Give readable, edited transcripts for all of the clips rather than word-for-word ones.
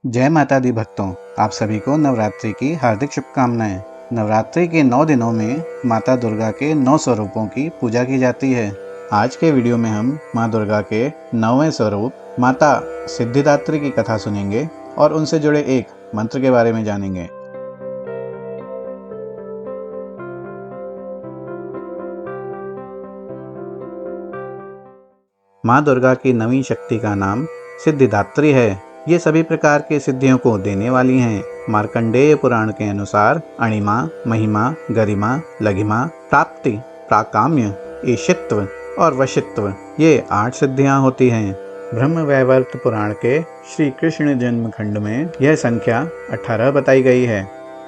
जय माता दी भक्तों, आप सभी को नवरात्रि की हार्दिक शुभकामनाएं। नवरात्रि के 9 दिनों में माता दुर्गा के 9 स्वरूपों की पूजा की जाती है। आज के वीडियो में हम माँ दुर्गा के 9वें स्वरूप माता सिद्धिदात्री की कथा सुनेंगे और उनसे जुड़े एक मंत्र के बारे में जानेंगे। माँ दुर्गा की 9वीं शक्ति का नाम सिद्धिदात्री है। ये सभी प्रकार के सिद्धियों को देने वाली हैं। मार्कंडेय पुराण के अनुसार अणिमा, महिमा, गरिमा, लघिमा, प्राप्ति, प्राकाम्य, ईशित्व और वशित्व ये 8 सिद्धियां होती हैं। ब्रह्म वैवर्त पुराण के श्री कृष्ण जन्म खंड में यह संख्या 18 बताई गई है।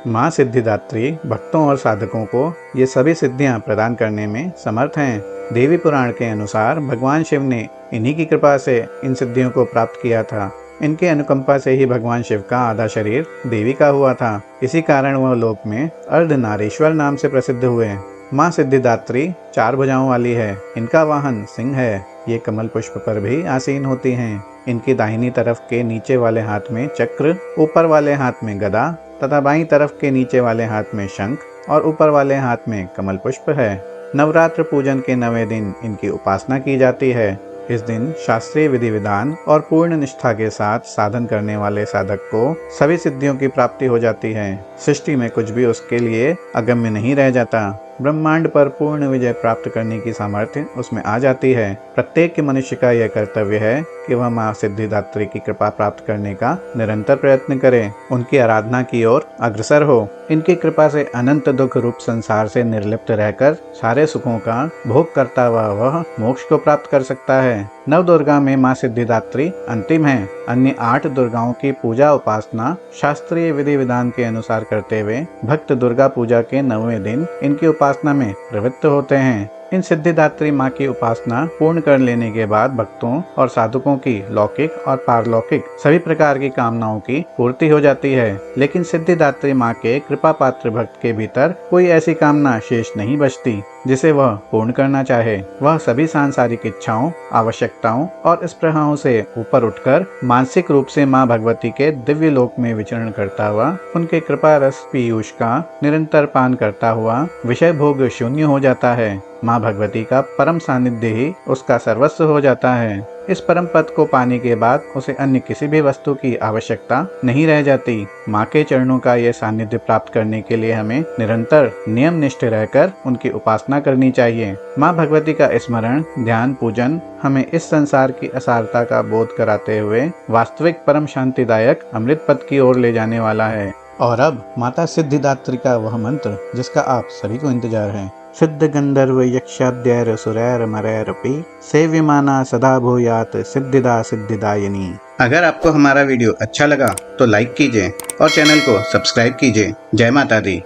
माँ सिद्धिदात्री भक्तों और साधकों को ये सभी सिद्धियां प्रदान करने में समर्थ हैं। देवी पुराण के अनुसार भगवान शिव ने इन्हीं की कृपा से इन सिद्धियों को प्राप्त किया था। इनके अनुकंपा से ही भगवान शिव का आधा शरीर देवी का हुआ था। इसी कारण वह लोक में अर्धनारीश्वर नाम से प्रसिद्ध हुए। माँ सिद्धिदात्री 4 भुजाओं वाली है। इनका वाहन सिंह है। ये कमल पुष्प पर भी आसीन होती हैं। इनकी दाहिनी तरफ के नीचे वाले हाथ में चक्र, ऊपर वाले हाथ में गदा तथा बाईं तरफ के नीचे वाले हाथ में शंख और ऊपर वाले हाथ में कमल पुष्प है। नवरात्र पूजन के 9वें दिन इनकी उपासना की जाती है। इस दिन शास्त्रीय विधि विधान और पूर्ण निष्ठा के साथ साधन करने वाले साधक को सभी सिद्धियों की प्राप्ति हो जाती है। सृष्टि में कुछ भी उसके लिए अगम्य नहीं रह जाता। ब्रह्मांड पर पूर्ण विजय प्राप्त करने की सामर्थ्य उसमें आ जाती है। प्रत्येक मनुष्य का यह कर्तव्य है कि वह माँ सिद्धिदात्री की कृपा प्राप्त करने का निरंतर प्रयत्न करे, उनकी आराधना की ओर अग्रसर हो। इनकी कृपा से अनंत दुख रूप संसार से निर्लिप्त रहकर सारे सुखों का भोग करता हुआ वह मोक्ष को प्राप्त कर सकता है। नव दुर्गा में माँ सिद्धिदात्री अंतिम है। अन्य 8 दुर्गाओं की पूजा उपासना शास्त्रीय विधि विधान के अनुसार करते हुए भक्त दुर्गा पूजा के 9वें दिन इनकी उपासना में प्रवृत्त होते हैं। इन सिद्धिदात्री माँ की उपासना पूर्ण कर लेने के बाद भक्तों और साधकों की लौकिक और पारलौकिक सभी प्रकार की कामनाओं की पूर्ति हो जाती है। लेकिन सिद्धिदात्री माँ के कृपा पात्र भक्त के भीतर कोई ऐसी कामना शेष नहीं बचती जिसे वह पूर्ण करना चाहे। वह सभी सांसारिक इच्छाओं, आवश्यकताओं और स्पृहाओं से ऊपर उठकर मानसिक रूप से माँ भगवती के दिव्य लोक में विचरण करता हुआ उनके कृपा रस पीयूष का निरंतर पान करता हुआ विषय भोग शून्य हो जाता है। माँ भगवती का परम सानिध्य ही उसका सर्वस्व हो जाता है। इस परम पद को पाने के बाद उसे अन्य किसी भी वस्तु की आवश्यकता नहीं रह जाती। माँ के चरणों का यह सानिध्य प्राप्त करने के लिए हमें निरंतर नियम निष्ठ रहकर उनकी उपासना करनी चाहिए। माँ भगवती का स्मरण, ध्यान, पूजन हमें इस संसार की असारता का बोध कराते हुए वास्तविक परम शांतिदायक अमृत पद की ओर ले जाने वाला है। और अब माता सिद्धिदात्री का वह मंत्र जिसका आप सभी को इंतजार है। सिद्ध गंधर्व यक्षाद्यैर सुरैर मरैरपि सेव्यमाना सदा भूयात सिद्धिदा सिद्धिदायिनी। अगर आपको हमारा वीडियो अच्छा लगा तो लाइक कीजिए और चैनल को सब्सक्राइब कीजिए। जय माता दी।